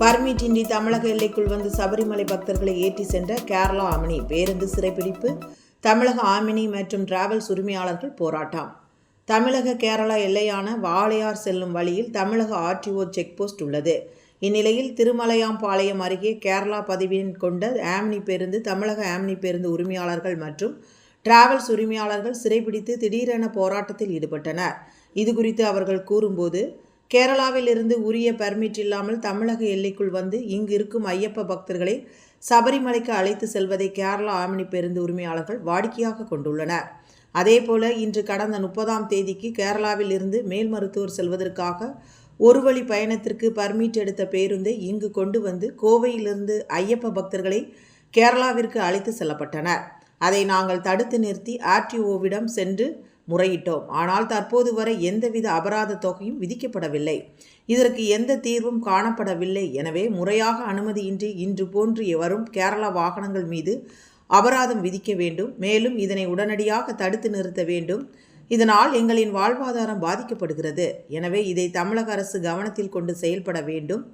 Permit இன்றி தமிழக எல்லைக்குள் வந்து சபரிமலை பக்தர்களை ஏற்றி சென்ற கேரளா ஆமினி பேருந்து சிறைப்பிடிப்பு. தமிழக ஆமினி மற்றும் டிராவல்ஸ் உரிமையாளர்கள் போராட்டம். தமிழக கேரளா எல்லையான வாளையார் செல்லும் வழியில் தமிழக ஆர்டிஓ செக் போஸ்ட் உள்ளது. இந்நிலையில் திருமலையாம்பாளையம் அருகே கேரளா பதிவின் கொண்ட ஆம்னி பேருந்து தமிழக ஆம்னி பேருந்து உரிமையாளர்கள் மற்றும் டிராவல்ஸ் உரிமையாளர்கள் சிறைப்பிடித்து திடீரென போராட்டத்தில் ஈடுபட்டனர். இதுகுறித்து அவர்கள் கூறும்போது, கேரளாவில் இருந்து உரிய பர்மிட் இல்லாமல் தமிழக எல்லைக்குள் வந்து இங்கு இருக்கும் ஐயப்ப பக்தர்களை சபரிமலைக்கு அழைத்து செல்வதை கேரளா ஆம்னி பேருந்து உரிமையாளர்கள் வாடிக்கையாக கொண்டுள்ளனர். அதேபோல இன்று கடந்த 30ஆம் தேதிக்கு கேரளாவில் இருந்து மேல்மருத்துவர் செல்வதற்காக ஒரு வழி பயணத்திற்கு பர்மிட் எடுத்த பேருந்தை இங்கு கொண்டு வந்து கோவையிலிருந்து ஐயப்ப பக்தர்களை கேரளாவிற்கு அழைத்து செல்லப்பட்டனர். அதை நாங்கள் தடுத்து நிறுத்தி ஆர்டிஓவிடம் சென்று முறையிட்டோம். ஆனால் தற்போது வரை எந்தவித அபராத தொகையும் விதிக்கப்படவில்லை. இதற்கு எந்த தீர்வும் காணப்படவில்லை. எனவே முறையாக அனுமதியின்றி இன்று போன்று வரும் கேரளா வாகனங்கள் மீது அபராதம் விதிக்க வேண்டும். மேலும் இதனை உடனடியாக தடுத்து நிறுத்த வேண்டும். இதனால் எங்களின் வாழ்வாதாரம் பாதிக்கப்படுகிறது. எனவே இதை தமிழக அரசு கவனத்தில் கொண்டு செயல்பட வேண்டும்.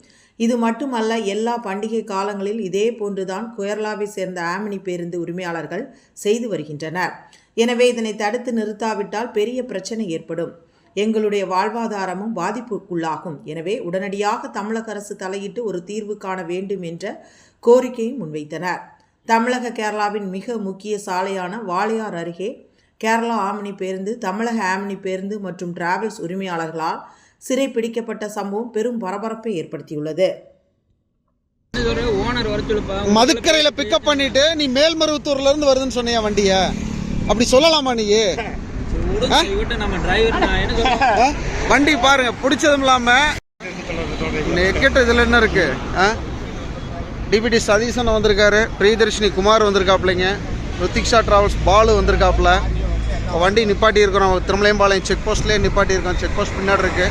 இது மட்டுமல்ல, எல்லா பண்டிகை காலங்களில் இதே போன்றுதான் கேரளாவை சேர்ந்த ஆம்னி பேருந்து உரிமையாளர்கள் செய்து வருகின்றனர். எனவே இதனை தடுத்து நிறுத்தாவிட்டால் பெரிய பிரச்சனை ஏற்படும். எங்களுடைய வாழ்வாதாரமும் பாதிப்புக்குள்ளாகும். எனவே உடனடியாக தமிழக அரசு தலையிட்டு ஒரு தீர்வு காண வேண்டும் என்ற கோரிக்கையை முன்வைத்தனர். தமிழக கேரளாவின் மிக முக்கிய சாலையான வாளையார் அருகே கேரளா ஆம்னி பேருந்து தமிழக ஆம்னி பேருந்து மற்றும் டிராவல்ஸ் உரிமையாளர்களால் சிறைப்பிடிக்கப்பட்ட சம்பவம் பெரும் பரபரப்பை ஏற்படுத்தியுள்ளது. மதுக்கரையில பிக்கப் பண்ணிட்டு நீ மேல்மருவத்தூர்ல இருந்து வருதுன்னு சொன்னியா வண்டிய, அப்படி சொல்லலாமா? நீ வண்டி பாருங்க பிடிச்சதும் இல்லாம கேட்ட இதுல என்ன இருக்கு. டிபிடி சதீசன் வந்திருக்காரு, பிரியதர்ஷினி குமார் வந்திருக்காப்லைங்க, ருத்திக்ஷா டிராவல்ஸ் பாலு வந்திருக்காப்புல. வண்டி நிப்பாட்டி இருக்கிறோம், திருமலையம்பாளையம் செக் போஸ்ட்லேயே நிப்பாட்டி இருக்கோம். செக் போஸ்ட் பின்னாடி இருக்கு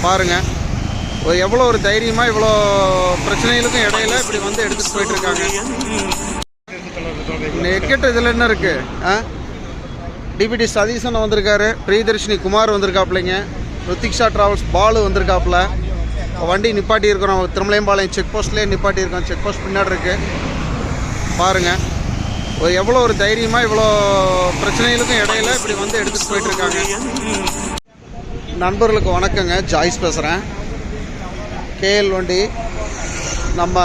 பாருங்க. எவ்வளோ ஒரு தைரியமாக இவ்வளோ பிரச்சனைகளுக்கும் இடையில இப்படி வந்து எடுத்துகிட்டு போயிட்டு இருக்காங்க. கேட்ட இதில் என்ன இருக்கு. டிபிடி சதீசன் வந்திருக்காரு, பிரியதர்ஷினி குமார் வந்திருக்காப்புலைங்க, ருத்திக்ஷா டிராவல்ஸ் பாலு வந்திருக்காப்புல. வண்டி நிப்பாட்டி இருக்கிறோம், திருமலையம்பாளையம் செக் போஸ்ட்லேயே நிப்பாட்டி இருக்கோம். செக் போஸ்ட் பின்னாடி இருக்கு பாருங்க. எவ்வளோ ஒரு தைரியமாக இவ்வளோ பிரச்சனைகளுக்கும் இடையில இப்படி வந்து எடுத்துகிட்டு போயிட்டு இருக்காங்க. நண்பர்களுக்கு வணக்கங்க, ஜாய்ஸ் பேசுகிறேன். கேஎல் வண்டி நம்ம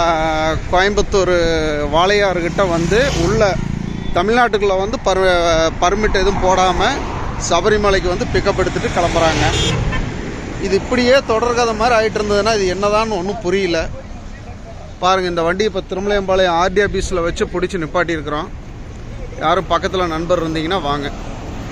கோயம்புத்தூர் வாளையார்கிட்ட வந்து உள்ள தமிழ்நாட்டுக்குள்ளே வந்து பர்மிட் எதுவும் போடாமல் சபரிமலைக்கு வந்து பிக்கப் எடுத்துகிட்டு கிளம்புறாங்க. இது இப்படியே தொடர்கதை மாதிரி ஆகிட்டு இருந்ததுன்னா இது என்னதான்னு ஒன்றும் புரியல. பாருங்கள், இந்த வண்டி இப்போ திருமலையம்பாளையம் ஆர்டி ஆஃபீஸில் வச்சு பிடிச்சி நிப்பாட்டி இருக்கிறோம். யாரும் பக்கத்தில் நண்பர் இருந்தீங்கன்னா வாங்க.